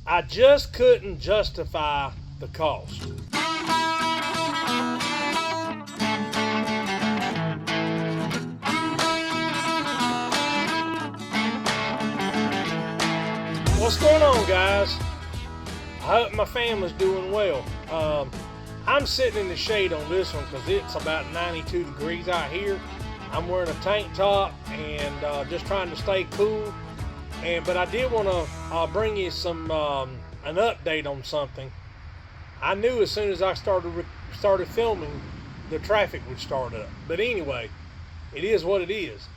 I just couldn't justify the cost. What's going on, guys? I hope my family's doing well. I'm sitting in the shade on this one because it's about 92 degrees out here. I'm wearing a tank top and just trying to stay cool. But I did want to bring you some an update on something. I knew as soon as I started filming, the traffic would start up. But anyway, it is what it is.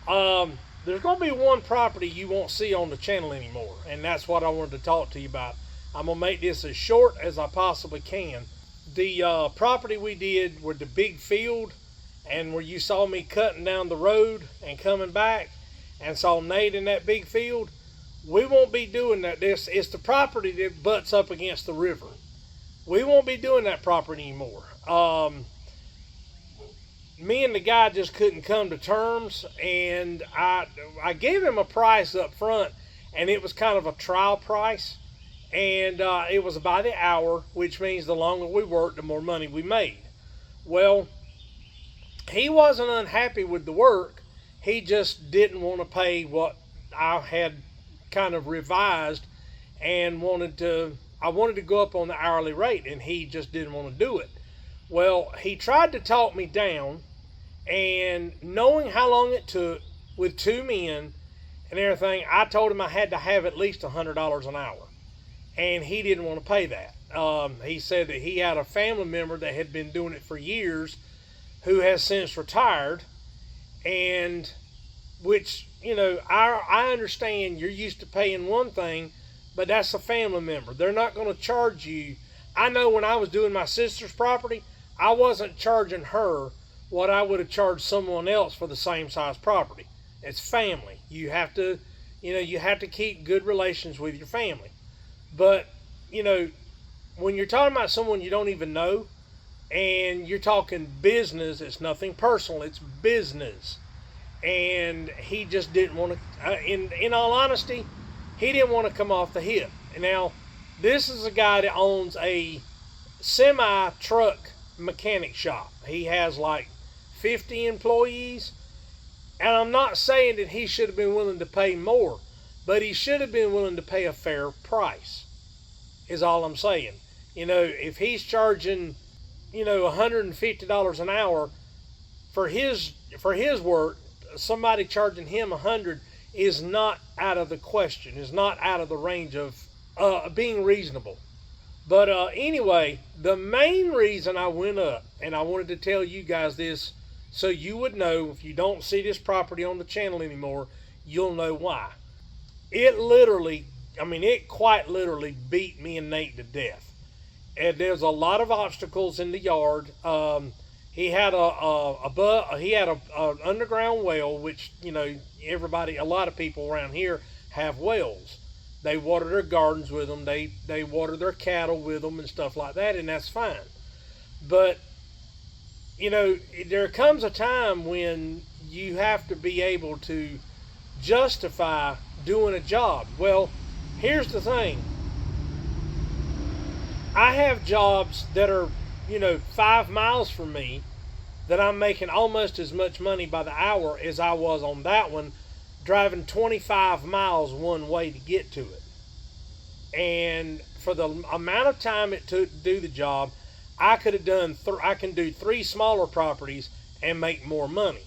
There's going to be one property you won't see on the channel anymore, and that's what I wanted to talk to you about. I'm going to make this as short as I possibly can. The property we did with the big field, and where you saw me cutting down the road and coming back and saw Nate in that big field, we won't be doing that. It's the property that butts up against the river. We won't be doing that property anymore. Me and the guy just couldn't come to terms, and I gave him a price up front, and it was kind of a trial price, and it was by the hour, which means the longer we worked, the more money we made. Well, he wasn't unhappy with the work. He just didn't want to pay what I had kind of revised, and I wanted to go up on the hourly rate, and he just didn't want to do it. Well, he tried to talk me down, and knowing how long it took with two men and everything, I told him I had to have at least $100 an hour, and he didn't want to pay that. He said that he had a family member that had been doing it for years who has since retired, and which, you know, I understand you're used to paying one thing, but that's a family member. They're not going to charge you. I know when I was doing my sister's property, I wasn't charging her what I would have charged someone else for the same size property. It's family. You have to, you have to keep good relations with your family. But, when you're talking about someone you don't even know, and you're talking business, it's nothing personal, it's business. And he just didn't want to, in all honesty, he didn't want to come off the hip. And now, this is a guy that owns a semi-truck mechanic shop. He has like 50 employees, and I'm not saying that he should have been willing to pay more, but he should have been willing to pay a fair price, is all I'm saying. If he's charging, $150 an hour for his work, somebody charging him $100 is not out of the question, is not out of the range of being reasonable. But anyway, the main reason I went up, and I wanted to tell you guys this so you would know, if you don't see this property on the channel anymore, you'll know why. It quite literally beat me and Nate to death. And there's a lot of obstacles in the yard. He had an underground well, which, a lot of people around here have wells. They water their gardens with them. They water their cattle with them and stuff like that, and that's fine. But, there comes a time when you have to be able to justify doing a job. Well, here's the thing. I have jobs that are, 5 miles from me that I'm making almost as much money by the hour as I was on that one, driving 25 miles one way to get to it. And for the amount of time it took to do the job, I could have done I can do 3 smaller properties and make more money.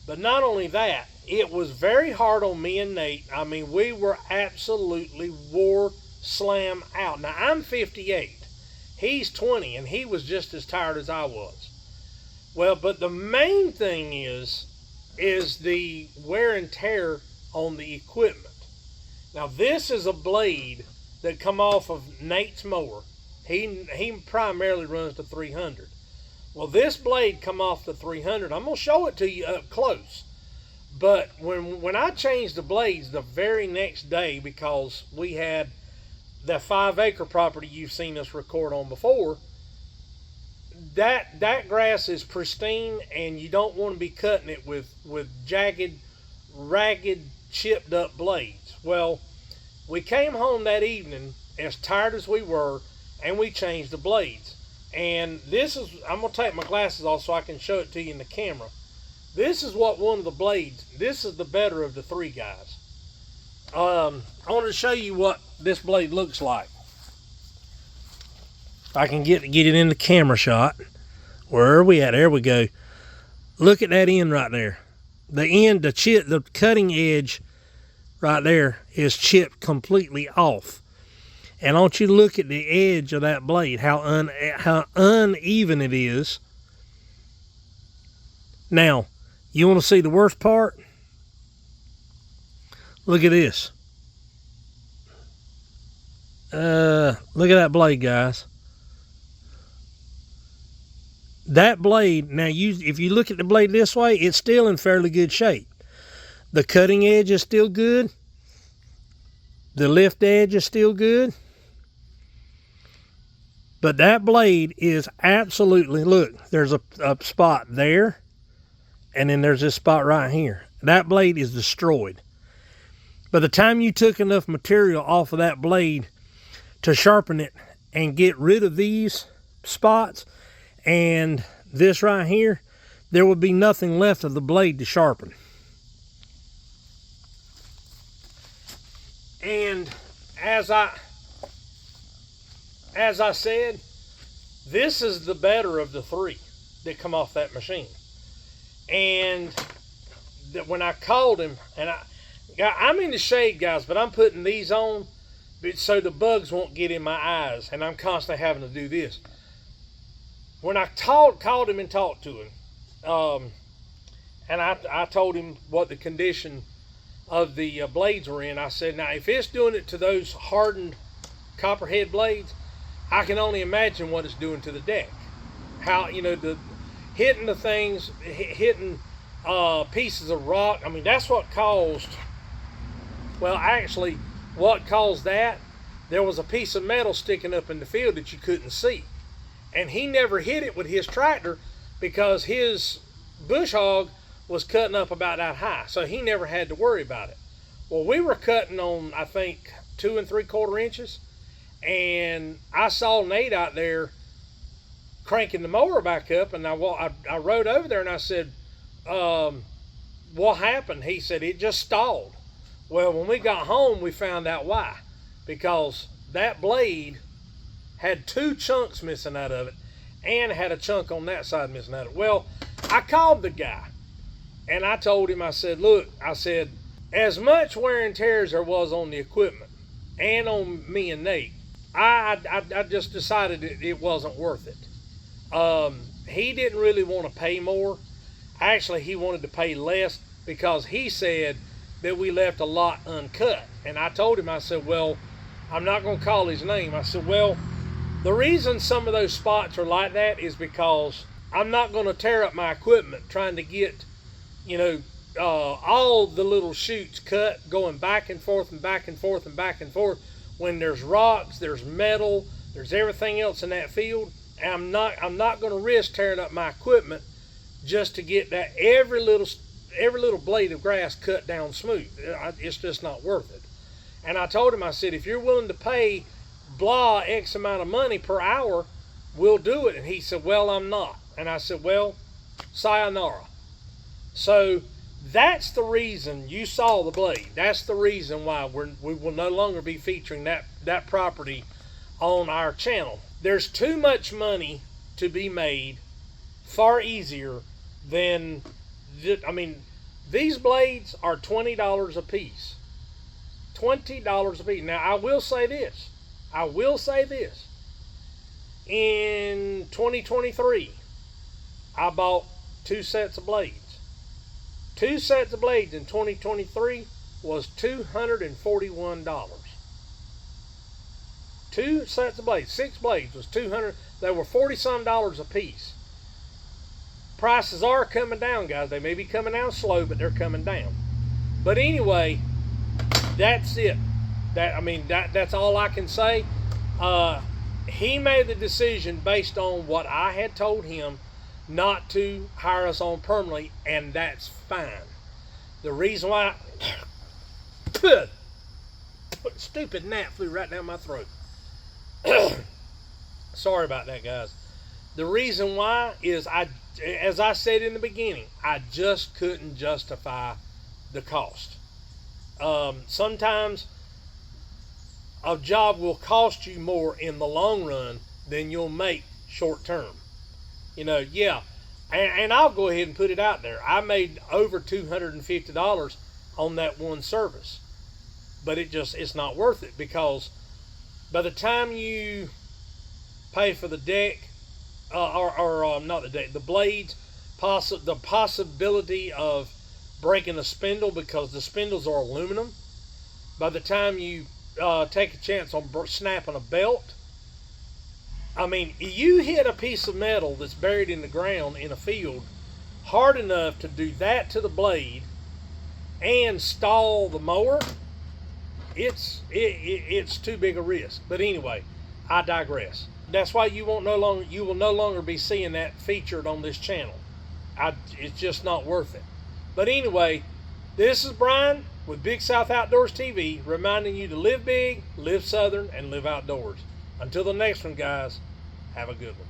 But not only that, it was very hard on me and Nate. We were absolutely wore slam out. Now, I'm 58. He's 20, and he was just as tired as I was. Well, but the main thing is the wear and tear on the equipment. Now, this is a blade that come off of Nate's mower. He primarily runs the 300. Well, this blade come off the 300. I'm going to show it to you up close. But when I changed the blades the very next day, because we had the 5-acre property you've seen us record on before, that grass is pristine, and you don't want to be cutting it with jagged, ragged, chipped up blades. Well, we came home that evening as tired as we were, and we changed the blades. And this is, I'm going to take my glasses off so I can show it to you in the camera. This is what one of the blades, this is the better of the three, guys. I want to show you what this blade looks like. If I can get it in the camera shot. Where are we at? There we go. Look at that end right there. The end, the cutting edge right there is chipped completely off. And I want you to look at the edge of that blade, how uneven it is. Now, you want to see the worst part? Look at this. Look at that blade, guys. That blade, now if you look at the blade this way, it's still in fairly good shape. The cutting edge is still good. The lift edge is still good. But that blade is absolutely, look, there's a spot there, and then there's this spot right here. That blade is destroyed. By the time you took enough material off of that blade to sharpen it and get rid of these spots and this right here, there would be nothing left of the blade to sharpen. And as I said, this is the better of the three that come off that machine. And when I called him, and I'm in the shade, guys, but I'm putting these on so the bugs won't get in my eyes, and I'm constantly having to do this. When I called him and talked to him, and I told him what the condition of the blades were in, I said, now if it's doing it to those hardened copperhead blades, I can only imagine what it's doing to the deck. How, you know, hitting the things, hitting pieces of rock. I mean, that's what caused, well, actually, what caused that, there was a piece of metal sticking up in the field that you couldn't see. And he never hit it with his tractor because his bush hog was cutting up about that high. So he never had to worry about it. Well, we were cutting on, I think, 2 3/4 inches. And I saw Nate out there cranking the mower back up, and I rode over there and I said, what happened? He said, it just stalled. Well, when we got home, we found out why. Because that blade had 2 chunks missing out of it and had a chunk on that side missing out of it. Well, I called the guy and I told him, I said, look, I said, as much wear and tear as there was on the equipment and on me and Nate, I just decided it wasn't worth it. He didn't really want to pay more. Actually, he wanted to pay less because he said that we left a lot uncut. And I told him, I said, well, I'm not going to call his name. I said, well, the reason some of those spots are like that is because I'm not going to tear up my equipment trying to get, you know, all the little chutes cut, going back and forth and back and forth and back and forth. When there's rocks, there's metal, there's everything else in that field. And I'm not going to risk tearing up my equipment just to get that every little blade of grass cut down smooth. It's just not worth it. And I told him, I said, if you're willing to pay blah X amount of money per hour, we'll do it. And he said, well, I'm not. And I said, well, sayonara. So that's the reason you saw the blade. That's the reason why we will no longer be featuring that property on our channel. There's too much money to be made far easier than, I mean, these blades are $20 a piece. $20 a piece. Now, I will say this. In 2023, I bought 2 sets of blades. 2 sets of blades in 2023 was $241. 2 sets of blades, 6 blades was $200. They were $40-some a piece. Prices are coming down, guys. They may be coming down slow, but they're coming down. But anyway, that's it. That's all I can say. He made the decision based on what I had told him not to hire us on permanently, and that's fine. The reason why stupid gnat flew right down my throat. Sorry about that, guys. The reason why is as I said in the beginning, I just couldn't justify the cost. Sometimes a job will cost you more in the long run than you'll make short term. Yeah. And I'll go ahead and put it out there. I made over $250 on that one service. But it's not worth it, because by the time you pay for the deck, or not the deck, the blades, the possibility of breaking a spindle, because the spindles are aluminum. By the time you take a chance on snapping a belt, I mean, you hit a piece of metal that's buried in the ground in a field hard enough to do that to the blade and stall the mower. It's too big a risk. But anyway, I digress. That's why you will no longer be seeing that featured on this channel. It's just not worth it. But anyway, this is Brian with Big South Outdoors TV, reminding you to live big, live southern, and live outdoors. Until the next one, guys, have a good one.